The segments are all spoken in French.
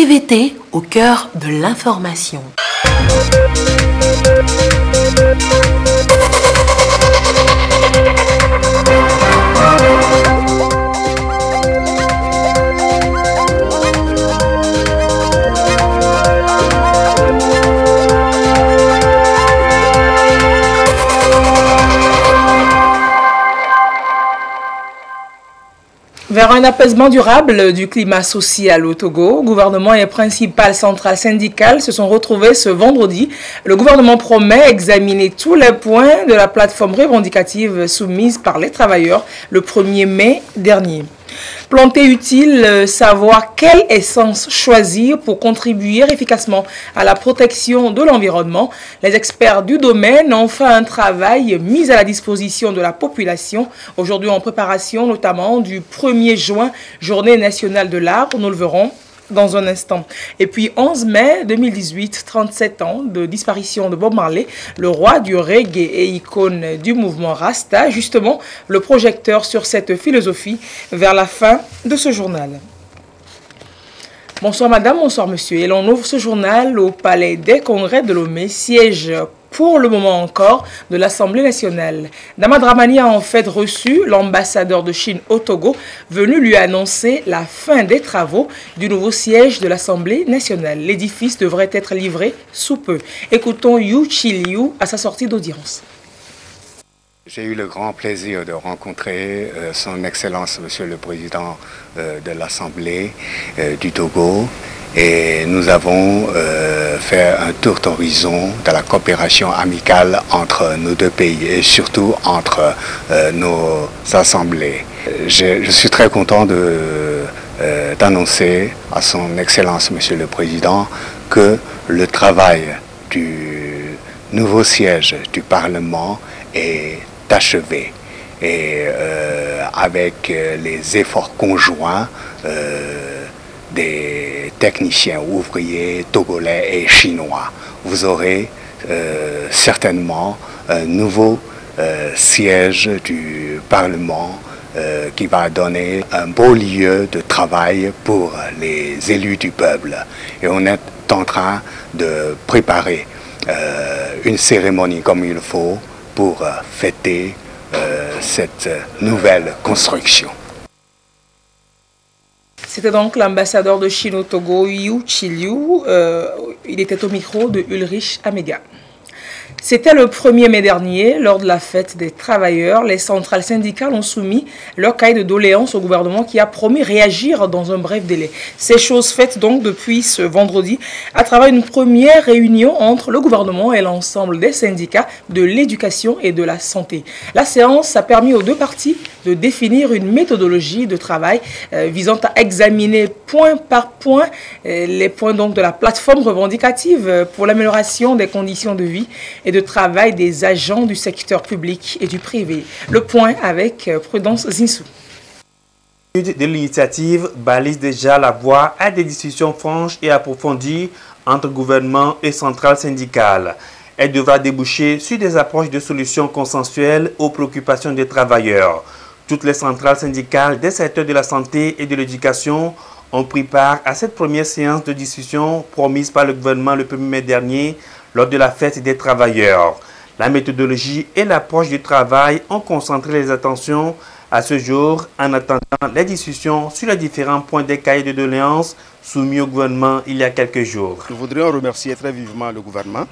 TVT au cœur de l'information. Vers un apaisement durable du climat social au Togo, gouvernement et principales centrales syndicales se sont retrouvés ce vendredi. Le gouvernement promet examiner tous les points de la plateforme revendicative soumise par les travailleurs le 1er mai dernier. Planter utile, savoir quelle essence choisir pour contribuer efficacement à la protection de l'environnement. Les experts du domaine ont fait un travail mis à la disposition de la population. Aujourd'hui en préparation notamment du 1er juin, journée nationale de l'arbre, nous le verrons dans un instant. Et puis 11 mai 2018, 37 ans de disparition de Bob Marley, le roi du reggae et icône du mouvement Rasta, justement le projecteur sur cette philosophie vers la fin de ce journal. Bonsoir madame, bonsoir monsieur. Et l'on ouvre ce journal au Palais des Congrès de Lomé, siège pour le moment encore de l'Assemblée nationale. Dama Dramani a en fait reçu l'ambassadeur de Chine au Togo, venu lui annoncer la fin des travaux du nouveau siège de l'Assemblée nationale. L'édifice devrait être livré sous peu. Écoutons Yu Chi-liu à sa sortie d'audience. J'ai eu le grand plaisir de rencontrer son Excellence, Monsieur le Président de l'Assemblée du Togo. Et nous avons fait un tour d'horizon de la coopération amicale entre nos deux pays et surtout entre nos assemblées. Je suis très content d'annoncer à son Excellence, Monsieur le Président, que le travail du nouveau siège du Parlement est achevé. Et avec les efforts conjoints des techniciens, ouvriers, togolais et chinois, vous aurez certainement un nouveau siège du Parlement qui va donner un beau lieu de travail pour les élus du peuple. Et on est en train de préparer une cérémonie comme il faut pour fêter cette nouvelle construction. C'était donc l'ambassadeur de Chine au Togo, Yu Chi-liu. Il était au micro de Ulrich Amega. C'était le 1er mai dernier, lors de la fête des travailleurs, les centrales syndicales ont soumis leur cahier de doléances au gouvernement qui a promis réagir dans un bref délai. Ces choses faites donc depuis ce vendredi à travers une première réunion entre le gouvernement et l'ensemble des syndicats de l'éducation et de la santé. La séance a permis aux deux parties de définir une méthodologie de travail visant à examiner point par point les points donc de la plateforme revendicative pour l'amélioration des conditions de vie et de travail des agents du secteur public et du privé. Le point avec Prudence Zinsou. L'étude de l'initiative balise déjà la voie à des discussions franches et approfondies entre gouvernement et centrales syndicales. Elle devra déboucher sur des approches de solutions consensuelles aux préoccupations des travailleurs. Toutes les centrales syndicales des secteurs de la santé et de l'éducation ont pris part à cette première séance de discussion promise par le gouvernement le 1er mai dernier lors de la fête des travailleurs. La méthodologie et l'approche du travail ont concentré les attentions à ce jour en attendant les discussions sur les différents points des cahiers de doléances soumis au gouvernement il y a quelques jours. Nous voudrions remercier très vivement le gouvernement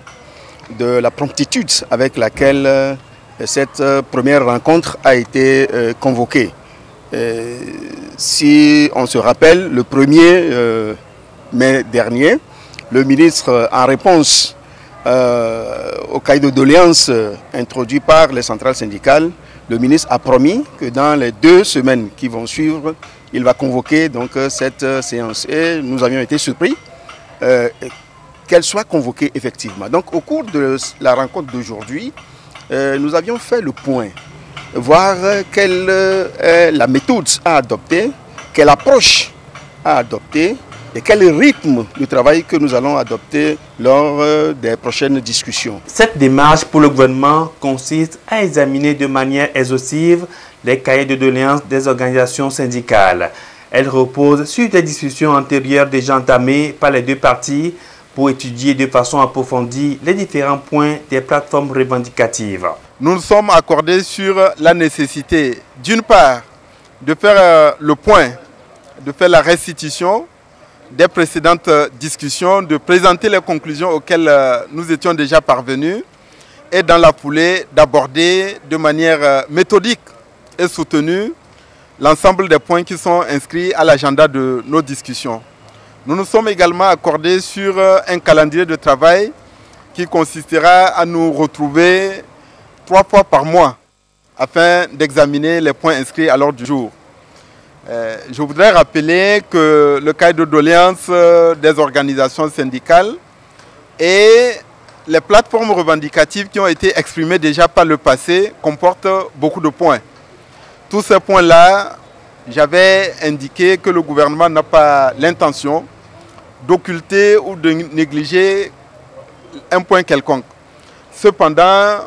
de la promptitude avec laquelle cette première rencontre a été convoquée. Si on se rappelle, le 1er mai dernier, le ministre, en réponse au cahier de doléances introduit par les centrales syndicales, le ministre a promis que dans les 2 semaines qui vont suivre, il va convoquer donc cette séance. Et nous avions été surpris qu'elle soit convoquée effectivement. Donc au cours de la rencontre d'aujourd'hui, nous avions fait le point, voir quelle est la méthode à adopter, quelle approche à adopter et quel rythme de travail que nous allons adopter lors des prochaines discussions. Cette démarche pour le gouvernement consiste à examiner de manière exhaustive les cahiers de doléances des organisations syndicales. Elle repose sur des discussions antérieures déjà entamées par les deux parties pour étudier de façon approfondie les différents points des plateformes revendicatives. Nous nous sommes accordés sur la nécessité, d'une part, de faire le point, de faire la restitution des précédentes discussions, de présenter les conclusions auxquelles nous étions déjà parvenus et dans la foulée d'aborder de manière méthodique et soutenue l'ensemble des points qui sont inscrits à l'agenda de nos discussions. Nous nous sommes également accordés sur un calendrier de travail qui consistera à nous retrouver 3 fois par mois afin d'examiner les points inscrits à l'ordre du jour. Je voudrais rappeler que le cahier de doléances des organisations syndicales et les plateformes revendicatives qui ont été exprimées déjà par le passé comportent beaucoup de points. Tous ces points-là, j'avais indiqué que le gouvernement n'a pas l'intention d'occulter ou de négliger un point quelconque. Cependant,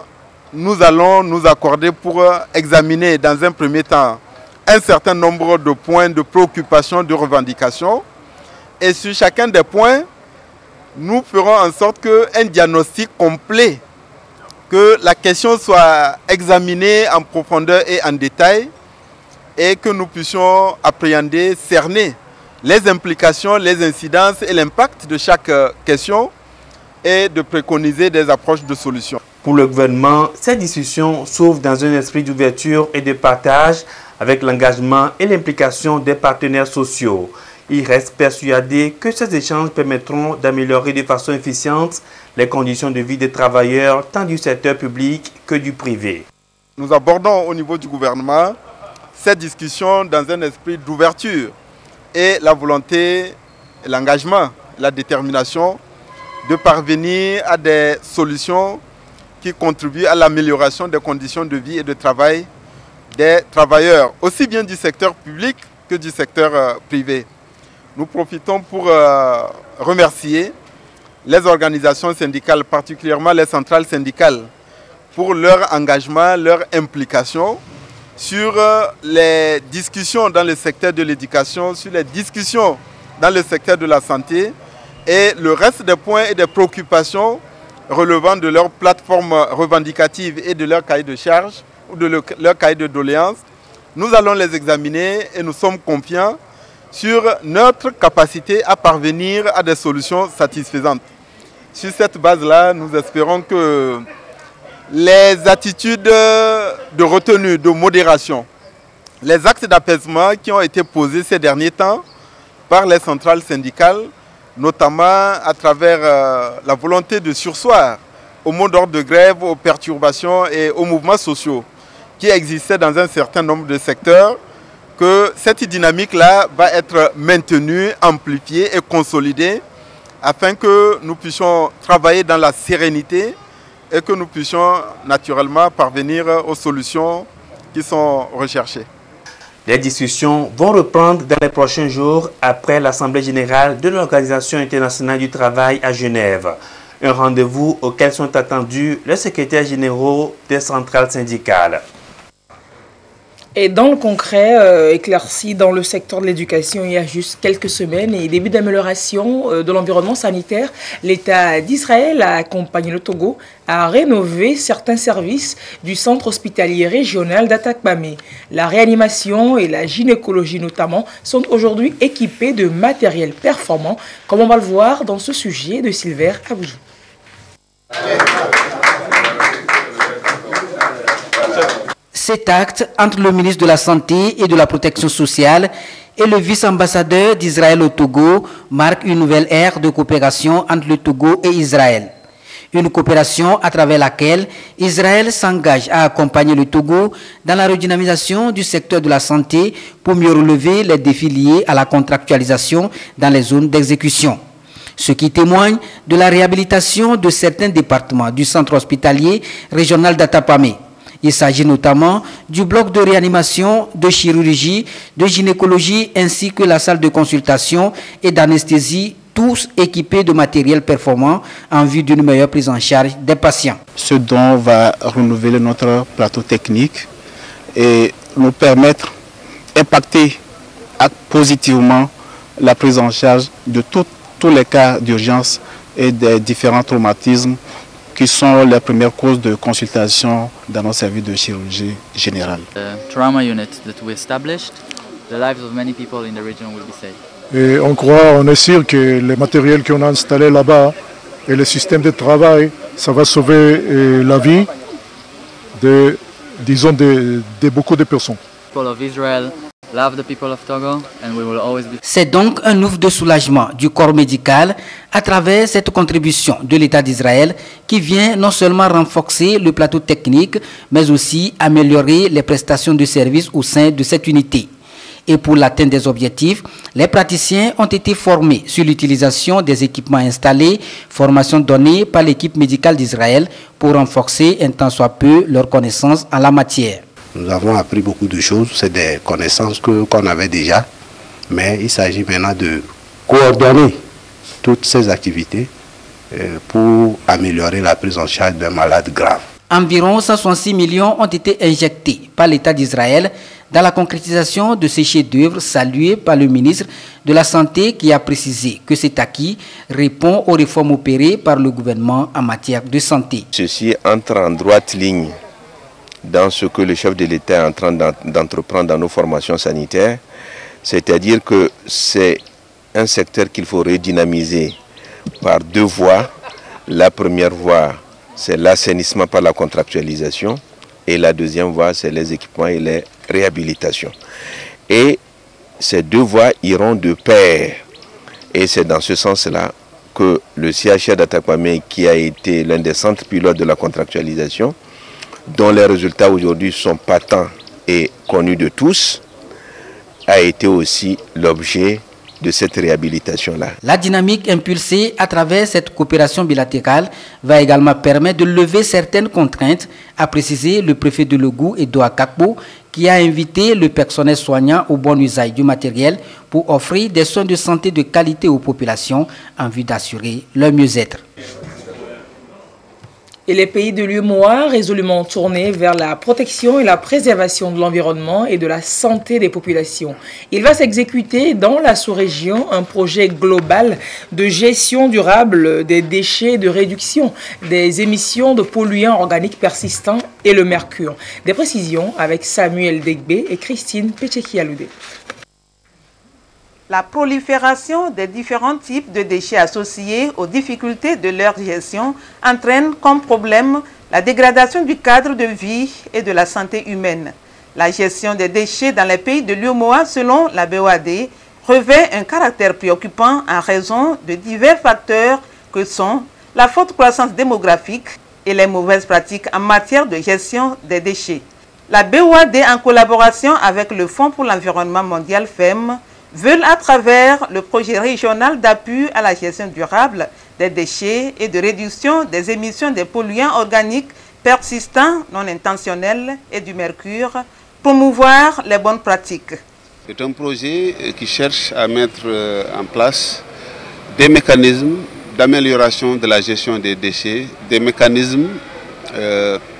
nous allons nous accorder pour examiner dans un premier temps un certain nombre de points de préoccupation, de revendication. Et sur chacun des points, nous ferons en sorte qu'un diagnostic complet, que la question soit examinée en profondeur et en détail et que nous puissions appréhender, cerner les implications, les incidences et l'impact de chaque question et de préconiser des approches de solutions. Pour le gouvernement, cette discussion s'ouvre dans un esprit d'ouverture et de partage avec l'engagement et l'implication des partenaires sociaux. Il reste persuadé que ces échanges permettront d'améliorer de façon efficiente les conditions de vie des travailleurs tant du secteur public que du privé. Nous abordons au niveau du gouvernement cette discussion dans un esprit d'ouverture et la volonté, l'engagement, la détermination de parvenir à des solutions qui contribuent à l'amélioration des conditions de vie et de travail des travailleurs, aussi bien du secteur public que du secteur privé. Nous profitons pour remercier les organisations syndicales, particulièrement les centrales syndicales, pour leur engagement, leur implication sur les discussions dans le secteur de l'éducation, sur les discussions dans le secteur de la santé et le reste des points et des préoccupations relevant de leur plateforme revendicative et de leur cahier de charge ou de leur cahier de doléances. Nous allons les examiner et nous sommes confiants sur notre capacité à parvenir à des solutions satisfaisantes. Sur cette base-là, nous espérons que les attitudes de retenue, de modération, les actes d'apaisement qui ont été posés ces derniers temps par les centrales syndicales, notamment à travers la volonté de surseoir au mot d'ordre de grève, aux perturbations et aux mouvements sociaux qui existaient dans un certain nombre de secteurs, que cette dynamique-là va être maintenue, amplifiée et consolidée afin que nous puissions travailler dans la sérénité et que nous puissions naturellement parvenir aux solutions qui sont recherchées. Les discussions vont reprendre dans les prochains jours après l'Assemblée générale de l'Organisation internationale du travail à Genève. Un rendez-vous auquel sont attendus les secrétaires généraux des centrales syndicales. Et dans le concret, éclairci dans le secteur de l'éducation il y a juste quelques semaines et début d'amélioration de l'environnement sanitaire, l'État d'Israël a accompagné le Togo à rénover certains services du centre hospitalier régional d'Atakpamé. La réanimation et la gynécologie notamment sont aujourd'hui équipés de matériel performant, comme on va le voir dans ce sujet de Silver Aboujou. Cet acte entre le ministre de la Santé et de la Protection sociale et le vice-ambassadeur d'Israël au Togo marque une nouvelle ère de coopération entre le Togo et Israël. Une coopération à travers laquelle Israël s'engage à accompagner le Togo dans la redynamisation du secteur de la santé pour mieux relever les défis liés à la contractualisation dans les zones d'exécution. Ce qui témoigne de la réhabilitation de certains départements du centre hospitalier régional d'Atakpamé. Il s'agit notamment du bloc de réanimation, de chirurgie, de gynécologie ainsi que la salle de consultation et d'anesthésie, tous équipés de matériel performant en vue d'une meilleure prise en charge des patients. Ce dont va renouveler notre plateau technique et nous permettre d'impacter acte positivement la prise en charge de tous les cas d'urgence et des différents traumatismes qui sont les premières causes de consultation dans nos services de chirurgie générale. The trauma unit that we established, the lives of many people in the region will be saved. Et on est sûr que les matériels qu'on a installés là-bas et le système de travail, ça va sauver la vie de beaucoup de personnes. People of Israel love the people of Togo and we will always be... C'est donc un ouf de soulagement du corps médical à travers cette contribution de l'État d'Israël qui vient non seulement renforcer le plateau technique, mais aussi améliorer les prestations de services au sein de cette unité. Et pour l'atteinte des objectifs, les praticiens ont été formés sur l'utilisation des équipements installés, formation donnée par l'équipe médicale d'Israël pour renforcer un tant soit peu leurs connaissances en la matière. Nous avons appris beaucoup de choses, c'est des connaissances qu'on avait déjà, mais il s'agit maintenant de coordonner toutes ces activités pour améliorer la prise en charge d'un malade grave. Environ 166 millions ont été injectés par l'État d'Israël dans la concrétisation de ces chefs-d'œuvre salués par le ministre de la Santé qui a précisé que cet acquis répond aux réformes opérées par le gouvernement en matière de santé. Ceci entre en droite ligne dans ce que le chef de l'État est en train d'entreprendre dans nos formations sanitaires, c'est-à-dire que c'est un secteur qu'il faut redynamiser par deux voies. La première voie, c'est l'assainissement par la contractualisation et la deuxième voie, c'est les équipements et les réhabilitations. Et ces deux voies iront de pair. Et c'est dans ce sens-là que le CHR d'Atakwame, qui a été l'un des centres pilotes de la contractualisation, dont les résultats aujourd'hui sont patents et connus de tous, a été aussi l'objet de cette réhabilitation-là. La dynamique impulsée à travers cette coopération bilatérale va également permettre de lever certaines contraintes, a précisé le préfet de Logou, Edouard Kakbo, qui a invité le personnel soignant au bon usage du matériel pour offrir des soins de santé de qualité aux populations en vue d'assurer leur mieux-être. Et les pays de l'UEMOA résolument tournés vers la protection et la préservation de l'environnement et de la santé des populations. Il va s'exécuter dans la sous-région un projet global de gestion durable des déchets et de réduction des émissions de polluants organiques persistants et le mercure. Des précisions avec Samuel Degbe et Christine Pecheki-Aloudé. La prolifération des différents types de déchets associés aux difficultés de leur gestion entraîne comme problème la dégradation du cadre de vie et de la santé humaine. La gestion des déchets dans les pays de l'UEMOA, selon la BOAD, revêt un caractère préoccupant en raison de divers facteurs que sont la forte croissance démographique et les mauvaises pratiques en matière de gestion des déchets. La BOAD, en collaboration avec le Fonds pour l'environnement mondial FEM, veulent à travers le projet régional d'appui à la gestion durable des déchets et de réduction des émissions des polluants organiques persistants, non intentionnels et du mercure, promouvoir les bonnes pratiques. C'est un projet qui cherche à mettre en place des mécanismes d'amélioration de la gestion des déchets, des mécanismes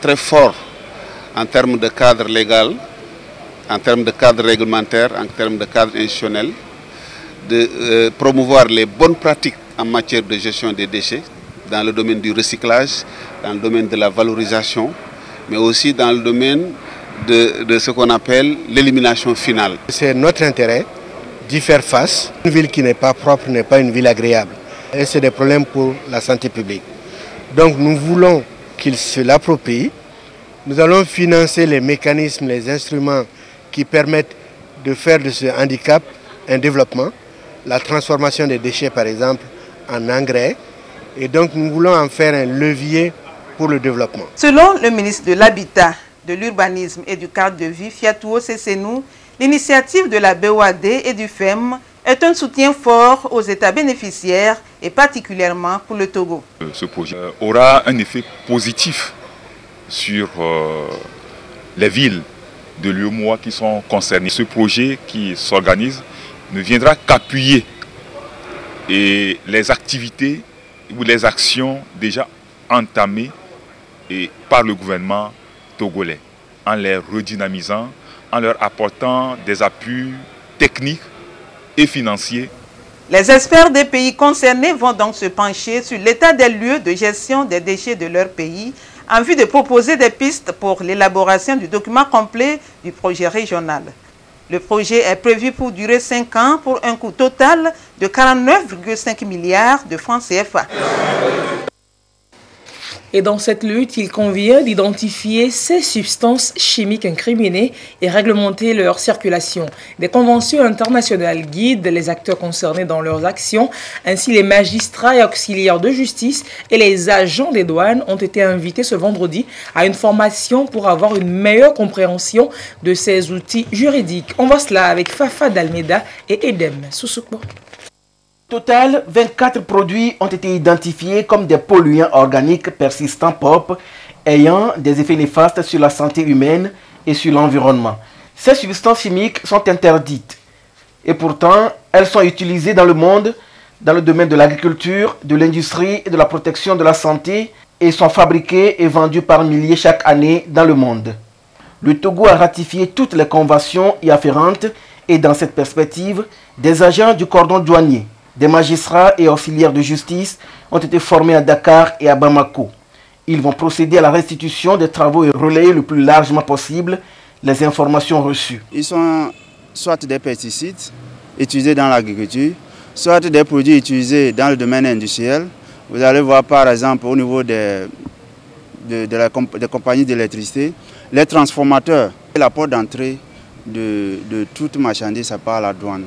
très forts en termes de cadre légal, en termes de cadre réglementaire, en termes de cadre institutionnel, de promouvoir les bonnes pratiques en matière de gestion des déchets, dans le domaine du recyclage, dans le domaine de la valorisation, mais aussi dans le domaine de ce qu'on appelle l'élimination finale. C'est notre intérêt d'y faire face. Une ville qui n'est pas propre n'est pas une ville agréable. Et c'est des problèmes pour la santé publique. Donc nous voulons qu'ils se l'approprient. Nous allons financer les mécanismes, les instruments qui permettent de faire de ce handicap un développement, la transformation des déchets par exemple en engrais, et donc nous voulons en faire un levier pour le développement. Selon le ministre de l'Habitat, de l'Urbanisme et du Cadre de Vie, Fiatouo Sessenou, l'initiative de la BOAD et du FEM est un soutien fort aux États bénéficiaires et particulièrement pour le Togo. Ce projet aura un effet positif sur les villes de l'UEMOA qui sont concernés. Ce projet qui s'organise ne viendra qu'appuyer les activités ou les actions déjà entamées par le gouvernement togolais, en les redynamisant, en leur apportant des appuis techniques et financiers. Les experts des pays concernés vont donc se pencher sur l'état des lieux de gestion des déchets de leur pays en vue de proposer des pistes pour l'élaboration du document complet du projet régional. Le projet est prévu pour durer 5 ans pour un coût total de 49,5 milliards de francs CFA. Et dans cette lutte, il convient d'identifier ces substances chimiques incriminées et réglementer leur circulation. Des conventions internationales guident les acteurs concernés dans leurs actions. Ainsi, les magistrats et auxiliaires de justice et les agents des douanes ont été invités ce vendredi à une formation pour avoir une meilleure compréhension de ces outils juridiques. On voit cela avec Fafa Dalmeda et Edem Soussoukbo. Au total, 24 produits ont été identifiés comme des polluants organiques persistants POP ayant des effets néfastes sur la santé humaine et sur l'environnement. Ces substances chimiques sont interdites et pourtant elles sont utilisées dans le monde dans le domaine de l'agriculture, de l'industrie et de la protection de la santé et sont fabriquées et vendues par milliers chaque année dans le monde. Le Togo a ratifié toutes les conventions y afférentes et dans cette perspective, des agents du cordon douanier, des magistrats et auxiliaires de justice ont été formés à Dakar et à Bamako. Ils vont procéder à la restitution des travaux et relayer le plus largement possible les informations reçues. Ils sont soit des pesticides utilisés dans l'agriculture, soit des produits utilisés dans le domaine industriel. Vous allez voir par exemple au niveau des compagnies d'électricité, les transformateurs, la porte d'entrée de toute marchandise, ça part à la douane.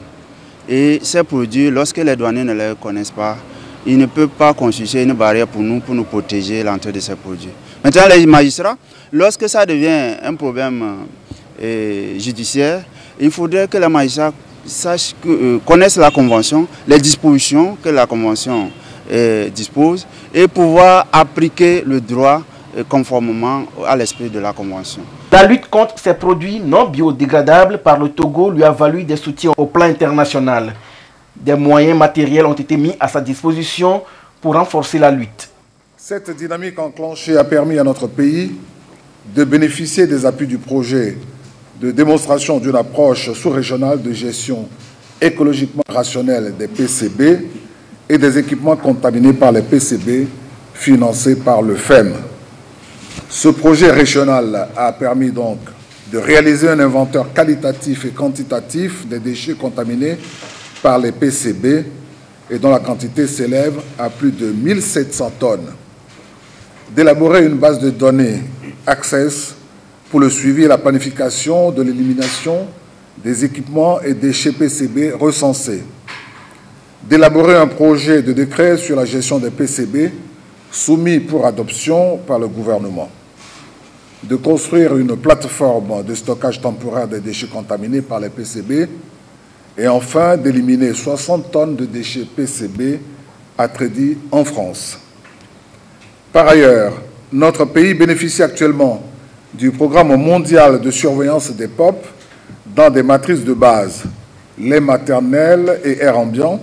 Et ces produits, lorsque les douaniers ne les connaissent pas, ils ne peuvent pas constituer une barrière pour nous protéger l'entrée de ces produits. Maintenant, les magistrats, lorsque ça devient un problème judiciaire, il faudrait que les magistrats connaissent la convention, les dispositions que la convention dispose et pouvoir appliquer le droit conformément à l'esprit de la convention. La lutte contre ces produits non biodégradables par le Togo lui a valu des soutiens au plan international. Des moyens matériels ont été mis à sa disposition pour renforcer la lutte. Cette dynamique enclenchée a permis à notre pays de bénéficier des appuis du projet de démonstration d'une approche sous-régionale de gestion écologiquement rationnelle des PCB et des équipements contaminés par les PCB financés par le FEM. Ce projet régional a permis donc de réaliser un inventaire qualitatif et quantitatif des déchets contaminés par les PCB et dont la quantité s'élève à plus de 1700 tonnes. D'élaborer une base de données Access pour le suivi et la planification de l'élimination des équipements et déchets PCB recensés. D'élaborer un projet de décret sur la gestion des PCB soumis pour adoption par le gouvernement. De construire une plateforme de stockage temporaire des déchets contaminés par les PCB et enfin d'éliminer 60 tonnes de déchets PCB à Trédi en France. Par ailleurs, notre pays bénéficie actuellement du programme mondial de surveillance des POP dans des matrices de base, lait maternel et air ambiant.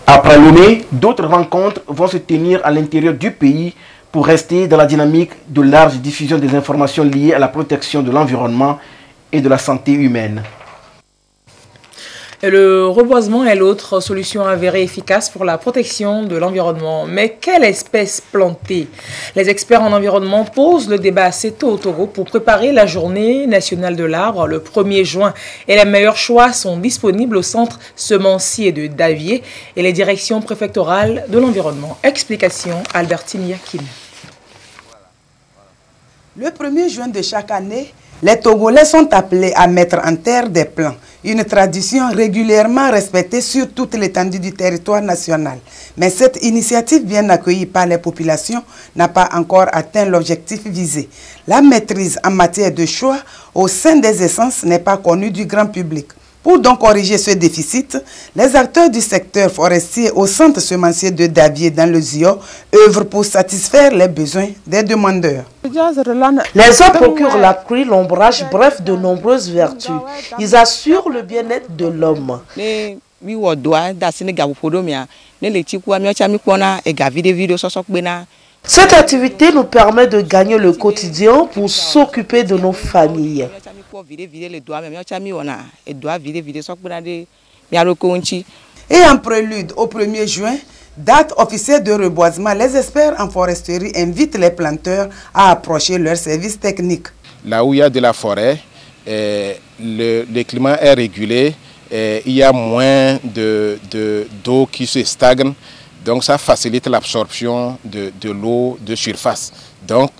Après Lomé, d'autres rencontres vont se tenir à l'intérieur du pays pour rester dans la dynamique de large diffusion des informations liées à la protection de l'environnement et de la santé humaine. Et le reboisement est l'autre solution avérée efficace pour la protection de l'environnement. Mais quelle espèce planter? Les experts en environnement posent le débat assez tôt au Togo pour préparer la journée nationale de l'arbre le 1er juin. Et les meilleurs choix sont disponibles au centre semencier de Davier et les directions préfectorales de l'environnement. Explication Albertine Yakin. Le 1er juin de chaque année, les Togolais sont appelés à mettre en terre des plants, une tradition régulièrement respectée sur toute l'étendue du territoire national. Mais cette initiative bien accueillie par les populations n'a pas encore atteint l'objectif visé. La maîtrise en matière de choix au sein des essences n'est pas connue du grand public. Pour donc corriger ce déficit, les acteurs du secteur forestier au centre semencier de Davier dans le Zio œuvrent pour satisfaire les besoins des demandeurs. Les arbres procurent la pluie, l'ombrage, bref, de nombreuses vertus. Ils assurent le bien-être de l'homme. Cette activité nous permet de gagner le quotidien pour s'occuper de nos familles. Et en prélude au 1er juin, date officielle de reboisement, les experts en foresterie invitent les planteurs à approcher leurs services techniques. Là où il y a de la forêt, le climat est régulé, il y a moins d'eau qui se stagne, donc ça facilite l'absorption de l'eau de surface. Donc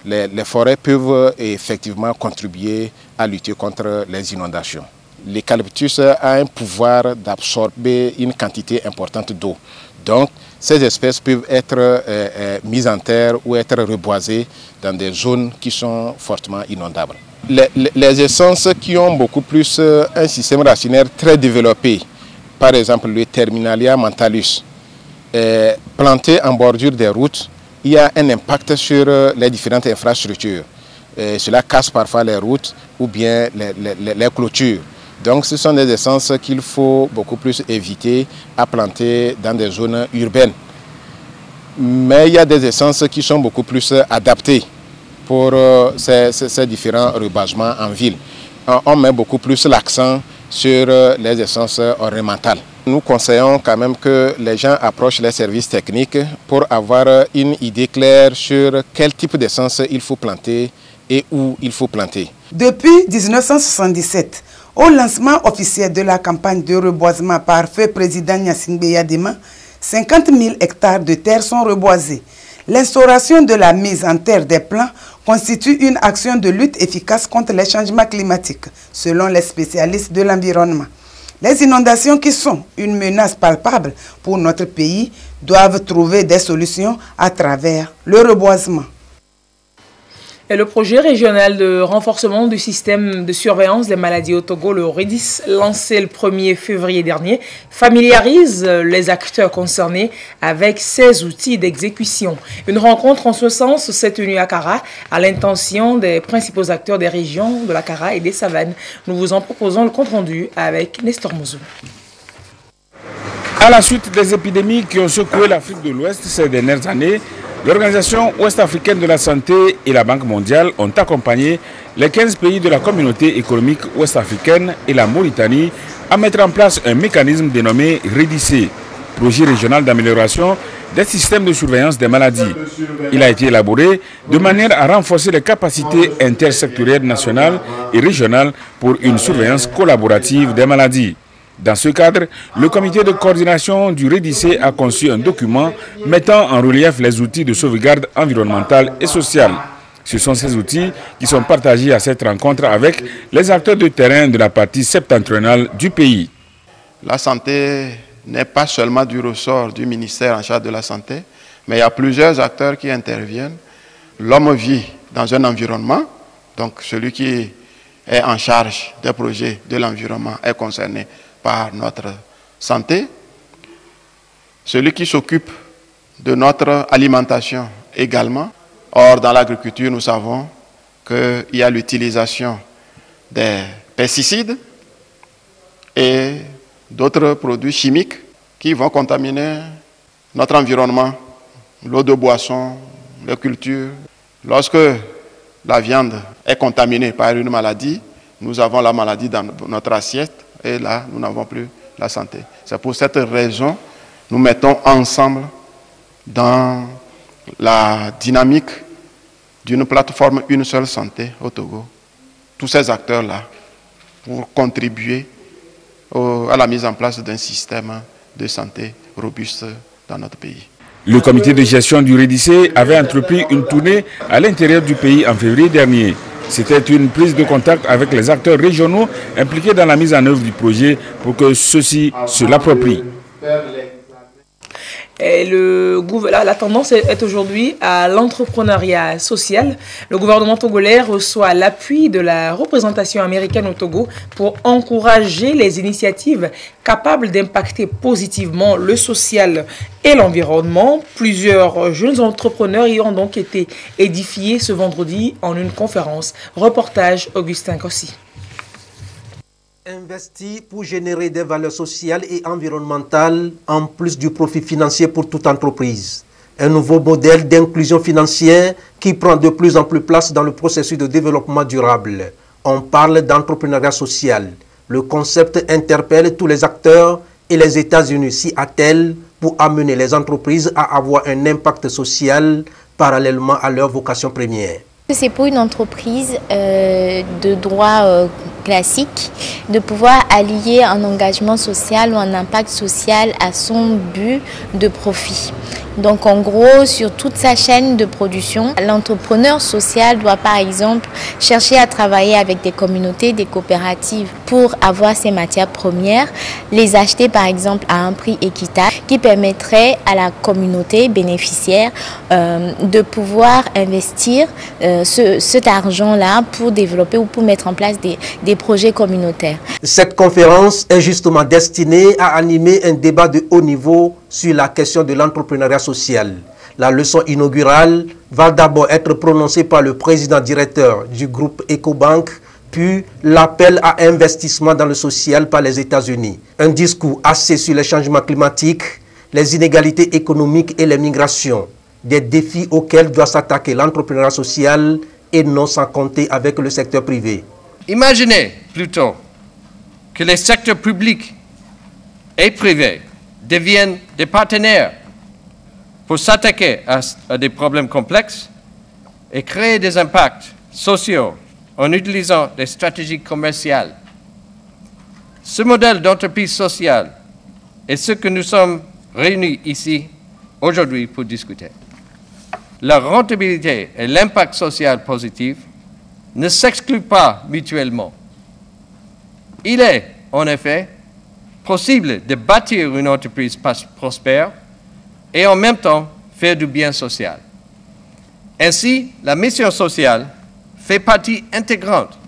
les forêts peuvent effectivement contribuer à lutter contre les inondations. L'eucalyptus a un pouvoir d'absorber une quantité importante d'eau. Donc, ces espèces peuvent être mises en terre ou être reboisées dans des zones qui sont fortement inondables. Les essences qui ont beaucoup plus un système racinaire très développé, par exemple le Terminalia mentalus, planté en bordure des routes, il y a un impact sur les différentes infrastructures. Cela casse parfois les routes ou bien les clôtures. Donc ce sont des essences qu'il faut beaucoup plus éviter à planter dans des zones urbaines. Mais il y a des essences qui sont beaucoup plus adaptées pour ces différents rebasements en ville. On met beaucoup plus l'accent sur les essences ornementales. Nous conseillons quand même que les gens approchent les services techniques pour avoir une idée claire sur quel type d'essence il faut planter et où il faut planter. Depuis 1977, au lancement officiel de la campagne de reboisement par feu président Gnassingbé Yadema, 50 000 hectares de terre sont reboisés. L'instauration de la mise en terre des plants constitue une action de lutte efficace contre les changements climatiques, selon les spécialistes de l'environnement. Les inondations qui sont une menace palpable pour notre pays doivent trouver des solutions à travers le reboisement. Et le projet régional de renforcement du système de surveillance des maladies au Togo, le REDIS, lancé le 1er février dernier, familiarise les acteurs concernés avec ces outils d'exécution. Une rencontre en ce sens s'est tenue à Kara à l'intention des principaux acteurs des régions de la Kara et des Savanes. Nous vous en proposons le compte-rendu avec Nestor Mouzou. À la suite des épidémies qui ont secoué l'Afrique de l'Ouest ces dernières années, l'Organisation ouest-africaine de la santé et la Banque mondiale ont accompagné les 15 pays de la communauté économique ouest-africaine et la Mauritanie à mettre en place un mécanisme dénommé REDIC, projet régional d'amélioration des systèmes de surveillance des maladies. Il a été élaboré de manière à renforcer les capacités intersectorielles nationales et régionales pour une surveillance collaborative des maladies. Dans ce cadre, le comité de coordination du REDIC a conçu un document mettant en relief les outils de sauvegarde environnementale et sociale. Ce sont ces outils qui sont partagés à cette rencontre avec les acteurs de terrain de la partie septentrionale du pays. La santé n'est pas seulement du ressort du ministère en charge de la santé, mais il y a plusieurs acteurs qui interviennent. L'homme vit dans un environnement, donc celui qui est en charge des projets de l'environnement est concerné par notre santé. Celui qui s'occupe de notre alimentation également. Or, dans l'agriculture, nous savons qu'il y a l'utilisation des pesticides et d'autres produits chimiques qui vont contaminer notre environnement, l'eau de boisson, les cultures. Lorsque la viande est contaminée par une maladie, nous avons la maladie dans notre assiette et là, nous n'avons plus la santé. C'est pour cette raison que nous mettons ensemble dans la dynamique d'une plateforme Une seule santé au Togo, tous ces acteurs-là, pour contribuer à la mise en place d'un système de santé robuste dans notre pays. Le comité de gestion du REDIC avait entrepris une tournée à l'intérieur du pays en février dernier. C'était une prise de contact avec les acteurs régionaux impliqués dans la mise en œuvre du projet pour que ceux-ci se l'approprient. Et la tendance est aujourd'hui à l'entrepreneuriat social. Le gouvernement togolais reçoit l'appui de la représentation américaine au Togo pour encourager les initiatives capables d'impacter positivement le social et l'environnement. Plusieurs jeunes entrepreneurs y ont donc été édifiés ce vendredi en une conférence. Reportage Augustin Kossi. Investi pour générer des valeurs sociales et environnementales en plus du profit financier pour toute entreprise. Un nouveau modèle d'inclusion financière qui prend de plus en plus place dans le processus de développement durable. On parle d'entrepreneuriat social. Le concept interpelle tous les acteurs et les États-Unis s'y attellent pour amener les entreprises à avoir un impact social parallèlement à leur vocation première. C'est pour une entreprise de droit classique de pouvoir allier un engagement social ou un impact social à son but de profit. Donc en gros, sur toute sa chaîne de production, l'entrepreneur social doit par exemple chercher à travailler avec des communautés, des coopératives pour avoir ses matières premières, les acheter par exemple à un prix équitable qui permettrait à la communauté bénéficiaire de pouvoir investir cet argent-là pour développer ou pour mettre en place des projets communautaires. Cette conférence est justement destinée à animer un débat de haut niveau sur la question de l'entrepreneuriat social. La leçon inaugurale va d'abord être prononcée par le président directeur du groupe Ecobank, puis l'appel à investissement dans le social par les États-Unis. Un discours axé sur les changements climatiques, les inégalités économiques et les migrations, des défis auxquels doit s'attaquer l'entrepreneuriat social et non sans compter avec le secteur privé. Imaginez plutôt que les secteurs publics et privés deviennent des partenaires pour s'attaquer à des problèmes complexes et créer des impacts sociaux en utilisant des stratégies commerciales. Ce modèle d'entreprise sociale est ce que nous sommes réunis ici aujourd'hui pour discuter. La rentabilité et l'impact social positif ne s'excluent pas mutuellement. Il est, en effet, possible de bâtir une entreprise prospère et en même temps faire du bien social. Ainsi, la mission sociale fait partie intégrante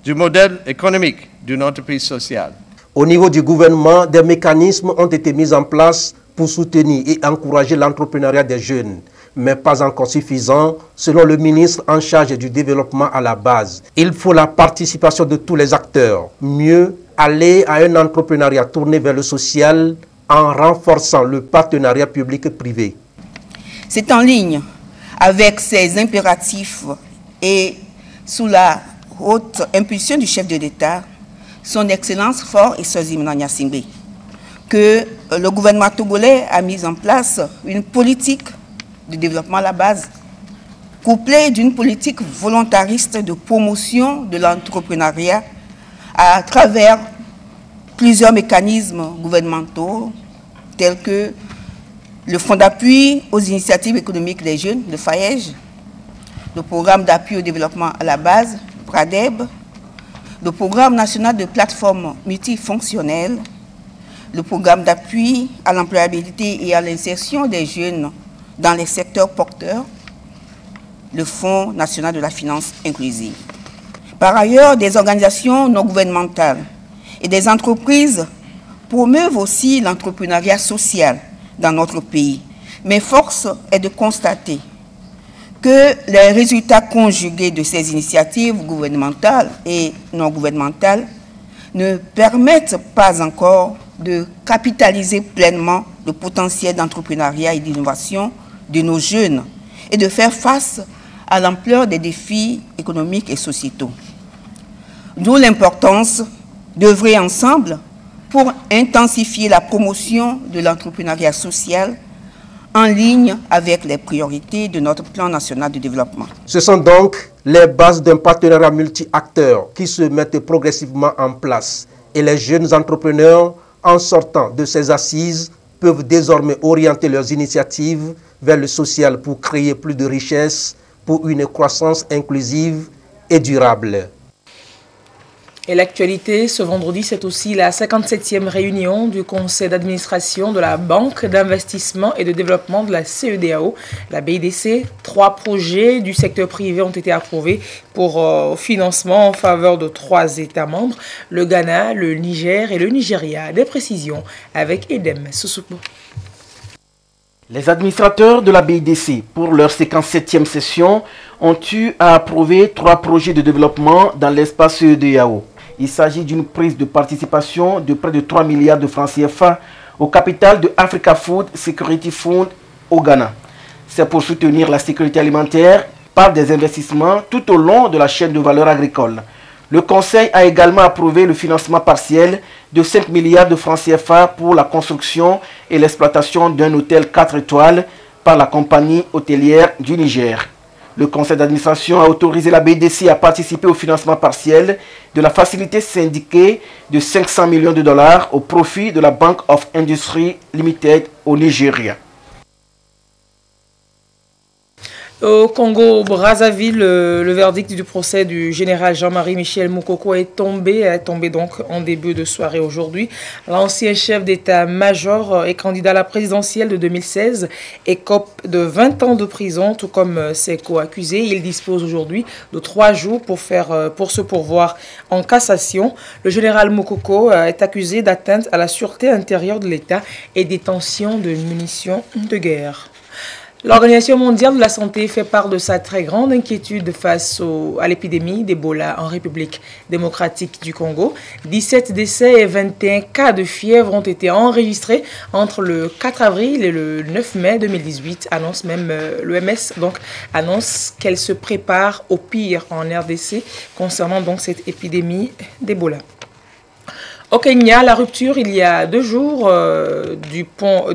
du modèle économique d'une entreprise sociale. Au niveau du gouvernement, des mécanismes ont été mis en place pour soutenir et encourager l'entrepreneuriat des jeunes, mais pas encore suffisant, selon le ministre en charge du développement à la base. Il faut la participation de tous les acteurs, mieux aller à un entrepreneuriat tourné vers le social en renforçant le partenariat public-privé. C'est en ligne avec ces impératifs et sous la haute impulsion du chef de l'État, son Excellence Faure Eswazimana Gnassingbé, que le gouvernement togolais a mis en place une politique de développement à la base, couplée d'une politique volontariste de promotion de l'entrepreneuriat à travers plusieurs mécanismes gouvernementaux tels que le Fonds d'appui aux initiatives économiques des jeunes, le FAEJ, le Programme d'appui au développement à la base, PRADEB, le Programme national de plateformes multifonctionnelles, le Programme d'appui à l'employabilité et à l'insertion des jeunes dans les secteurs porteurs, le Fonds national de la finance inclusive. Par ailleurs, des organisations non gouvernementales et des entreprises promeuvent aussi l'entrepreneuriat social dans notre pays. Mais force est de constater que les résultats conjugués de ces initiatives gouvernementales et non gouvernementales ne permettent pas encore de capitaliser pleinement le potentiel d'entrepreneuriat et d'innovation de nos jeunes et de faire face à l'ampleur des défis économiques et sociétaux. D'où l'importance d'œuvrer ensemble pour intensifier la promotion de l'entrepreneuriat social en ligne avec les priorités de notre plan national de développement. Ce sont donc les bases d'un partenariat multi-acteurs qui se mettent progressivement en place. Et les jeunes entrepreneurs, en sortant de ces assises, peuvent désormais orienter leurs initiatives vers le social pour créer plus de richesses, pour une croissance inclusive et durable. Et l'actualité, ce vendredi, c'est aussi la 57e réunion du conseil d'administration de la Banque d'investissement et de développement de la CEDEAO, la BIDC. 3 projets du secteur privé ont été approuvés pour financement en faveur de 3 États membres, le Ghana, le Niger et le Nigeria. Des précisions avec Edem Soussoupou. Les administrateurs de la BIDC, pour leur 57e session, ont eu à approuver 3 projets de développement dans l'espace CEDEAO. Il s'agit d'une prise de participation de près de 3 milliards de francs CFA au capital de Africa Food Security Fund au Ghana. C'est pour soutenir la sécurité alimentaire par des investissements tout au long de la chaîne de valeur agricole. Le Conseil a également approuvé le financement partiel de 5 milliards de francs CFA pour la construction et l'exploitation d'un hôtel 4 étoiles par la compagnie hôtelière du Niger. Le conseil d'administration a autorisé la BDC à participer au financement partiel de la facilité syndiquée de 500 millions de dollars au profit de la Bank of Industry Limited au Nigeria. Au Congo-Brazzaville, le verdict du procès du général Jean-Marie Michel Moukoko est tombé donc en début de soirée aujourd'hui. L'ancien chef d'état-major et candidat à la présidentielle de 2016 écope de 20 ans de prison, tout comme ses co-accusés. Il dispose aujourd'hui de 3 jours pour se pourvoir en cassation. Le général Moukoko est accusé d'atteinte à la sûreté intérieure de l'État et détention de munitions de guerre. L'Organisation mondiale de la santé fait part de sa très grande inquiétude face à l'épidémie d'Ebola en République démocratique du Congo. 17 décès et 21 cas de fièvre ont été enregistrés entre le 4 avril et le 9 mai 2018. Annonce même l'OMS annonce qu'elle se prépare au pire en RDC concernant donc cette épidémie d'Ebola. Au Kenya, la rupture il y a 2 jours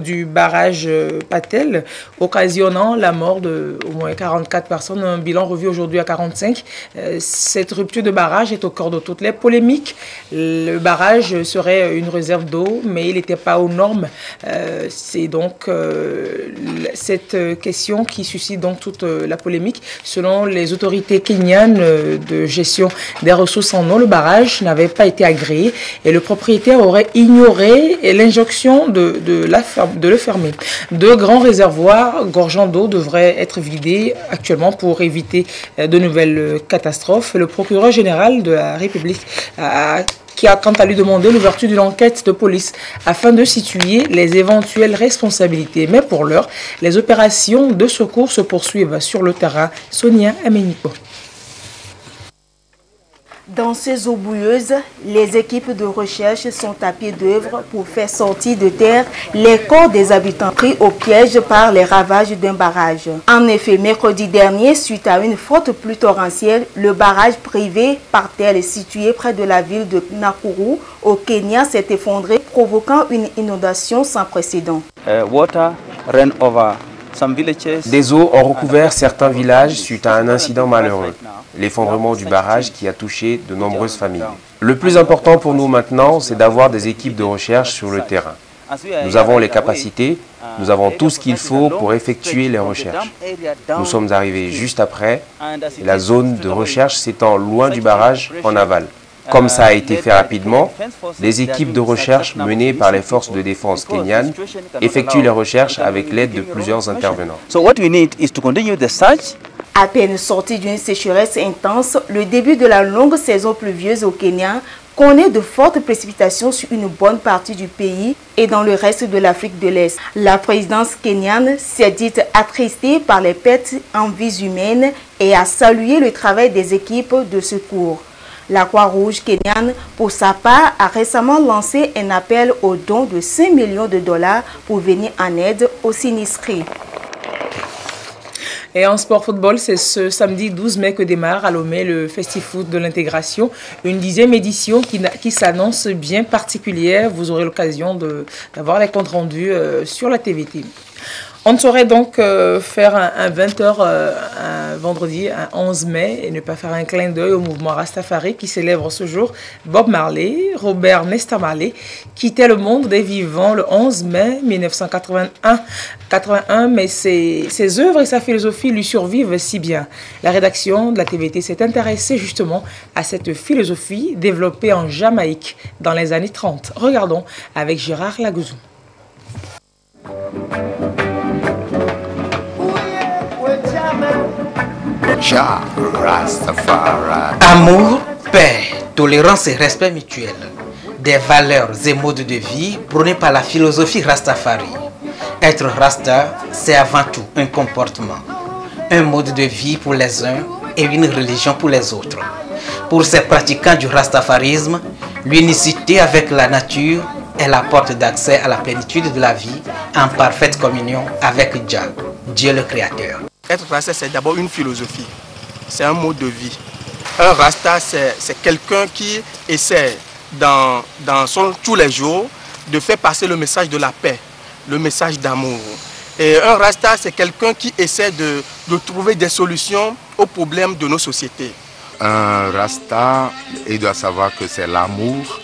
du barrage Patel, occasionnant la mort de au moins 44 personnes, un bilan revu aujourd'hui à 45. Cette rupture de barrage est au cœur de toutes les polémiques. Le barrage serait une réserve d'eau, mais il n'était pas aux normes. C'est donc cette question qui suscite donc toute la polémique. Selon les autorités kenyanes de gestion des ressources en eau, le barrage n'avait pas été agréé et le propriétaire aurait ignoré l'injonction de le fermer. 2 grands réservoirs gorgeants d'eau devraient être vidés actuellement pour éviter de nouvelles catastrophes. Le procureur général de la République qui a quant à lui demandé l'ouverture d'une enquête de police afin de situer les éventuelles responsabilités. Mais pour l'heure, les opérations de secours se poursuivent sur le terrain. Sonia Ameniko. Dans ces eaux boueuses, les équipes de recherche sont à pied d'œuvre pour faire sortir de terre les corps des habitants pris au piège par les ravages d'un barrage. En effet, mercredi dernier, suite à une forte pluie torrentielle, le barrage privé par terre situé près de la ville de Nakuru au Kenya s'est effondré, provoquant une inondation sans précédent. Des eaux ont recouvert certains villages suite à un incident malheureux, l'effondrement du barrage qui a touché de nombreuses familles. Le plus important pour nous maintenant, c'est d'avoir des équipes de recherche sur le terrain. Nous avons les capacités, nous avons tout ce qu'il faut pour effectuer les recherches. Nous sommes arrivés juste après et la zone de recherche s'étend loin du barrage en aval. Comme ça a été fait rapidement, les équipes de recherche menées par les forces de défense kenyanes effectuent les recherches avec l'aide de plusieurs intervenants. À peine sorti d'une sécheresse intense, le début de la longue saison pluvieuse au Kenya connaît de fortes précipitations sur une bonne partie du pays et dans le reste de l'Afrique de l'Est. La présidence kenyane s'est dite attristée par les pertes en vies humaines et a salué le travail des équipes de secours. La Croix-Rouge kenyane, pour sa part, a récemment lancé un appel aux dons de 5 millions de dollars pour venir en aide aux sinistrés. Et en sport football, c'est ce samedi 12 mai que démarre à Lomé le Festi-Foot de l'intégration, une 10e édition qui s'annonce bien particulière. Vous aurez l'occasion d'avoir les comptes rendus sur la TVT. On ne saurait donc faire un 20h un vendredi, un 11 mai, et ne pas faire un clin d'œil au mouvement Rastafari qui célèbre ce jour Bob Marley. Robert Nesta Marley quittait le monde des vivants le 11 mai 1981, mais ses œuvres et sa philosophie lui survivent si bien. La rédaction de la TVT s'est intéressée justement à cette philosophie développée en Jamaïque dans les années 30. Regardons avec Gérard Lagouzou. Amour, paix, tolérance et respect mutuel. Des valeurs et modes de vie prônés par la philosophie Rastafari. Être Rasta, c'est avant tout un comportement, un mode de vie pour les uns et une religion pour les autres. Pour ces pratiquants du Rastafarisme, l'unicité avec la nature est la porte d'accès à la plénitude de la vie en parfaite communion avec Jah. Dieu le Créateur. Être Rasta, c'est d'abord une philosophie, c'est un mode de vie. Un Rasta, c'est quelqu'un qui essaie dans tous les jours de faire passer le message de la paix, le message d'amour. Et un Rasta, c'est quelqu'un qui essaie de trouver des solutions aux problèmes de nos sociétés. Un Rasta, il doit savoir que c'est l'amour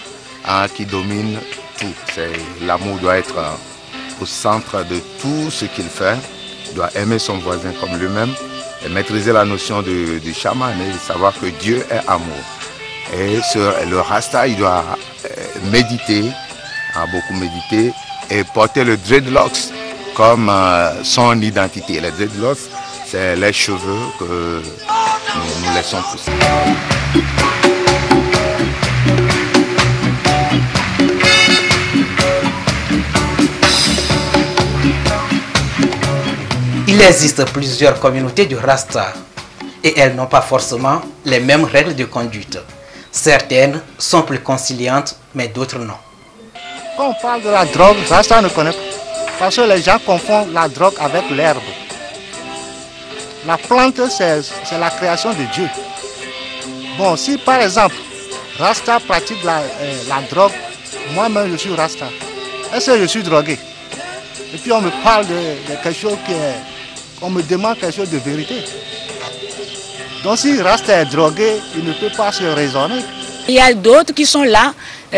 qui domine tout. L'amour doit être au centre de tout ce qu'il fait. Il doit aimer son voisin comme lui-même et maîtriser la notion du chaman et savoir que Dieu est amour. Et le Rasta, il doit méditer, beaucoup méditer et porter le dreadlocks comme son identité. Les dreadlocks, c'est les cheveux que nous laissons pousser. Il existe plusieurs communautés de Rasta et elles n'ont pas forcément les mêmes règles de conduite. Certaines sont plus conciliantes, mais d'autres non. Quand on parle de la drogue, Rasta ne connaît pas. Parce que les gens confondent la drogue avec l'herbe. La plante, c'est la création de Dieu. Bon, si par exemple, Rasta pratique la drogue, moi-même je suis Rasta. Est-ce que je suis drogué? Et puis on me parle de quelque chose on me demande quelque chose de vérité. Donc si Rasta est drogué, il ne peut pas se raisonner. Il y a d'autres qui sont là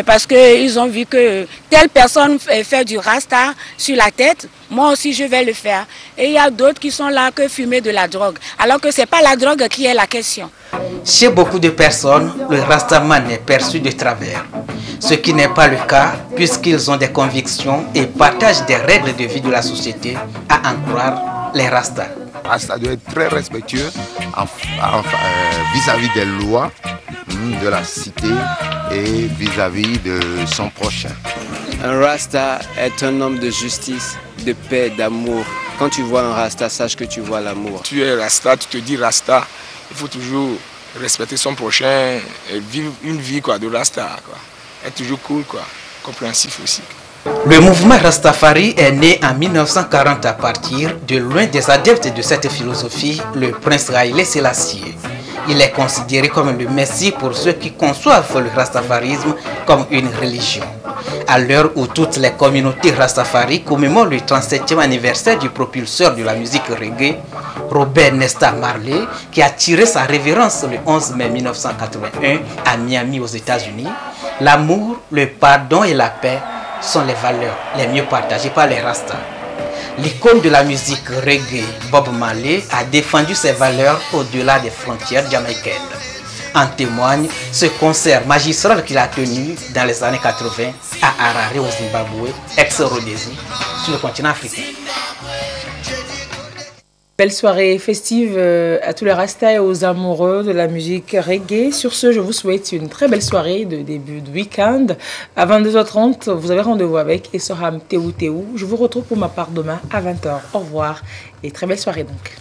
parce qu'ils ont vu que telle personne fait du Rasta sur la tête, moi aussi je vais le faire. Et il y a d'autres qui sont là que fumer de la drogue, alors que ce n'est pas la drogue qui est la question. Chez beaucoup de personnes, le Rastaman est perçu de travers. Ce qui n'est pas le cas puisqu'ils ont des convictions et partagent des règles de vie de la société, à en croire les Rastas. Rasta doit être très respectueux vis-à-vis des lois de la cité et vis-à-vis de son prochain. Un Rasta est un homme de justice, de paix, d'amour. Quand tu vois un Rasta, sache que tu vois l'amour. Tu es Rasta, tu te dis Rasta, il faut toujours respecter son prochain et vivre une vie de Rasta. Être toujours cool, compréhensif aussi. Le mouvement Rastafari est né en 1940 à partir de l'un des adeptes de cette philosophie, le prince Haïlé Sélassié. Il est considéré comme le messie pour ceux qui conçoivent le rastafarisme comme une religion. À l'heure où toutes les communautés Rastafari commémorent le 37e anniversaire du propulseur de la musique reggae, Robert Nesta Marley, qui a tiré sa révérence le 11 mai 1981 à Miami aux États-Unis, l'amour, le pardon et la paix sont les valeurs les mieux partagées par les Rastas. L'icône de la musique reggae, Bob Marley, a défendu ses valeurs au-delà des frontières jamaïcaines. En témoigne ce concert magistral qu'il a tenu dans les années 80 à Harare au Zimbabwe, ex-Rhodésie, sur le continent africain. Belle soirée festive à tous les Rastas et aux amoureux de la musique reggae. Sur ce, je vous souhaite une très belle soirée de début de week-end. À 22h30, vous avez rendez-vous avec Essoham Teou Teou. Je vous retrouve pour ma part demain à 20h. Au revoir et très belle soirée donc.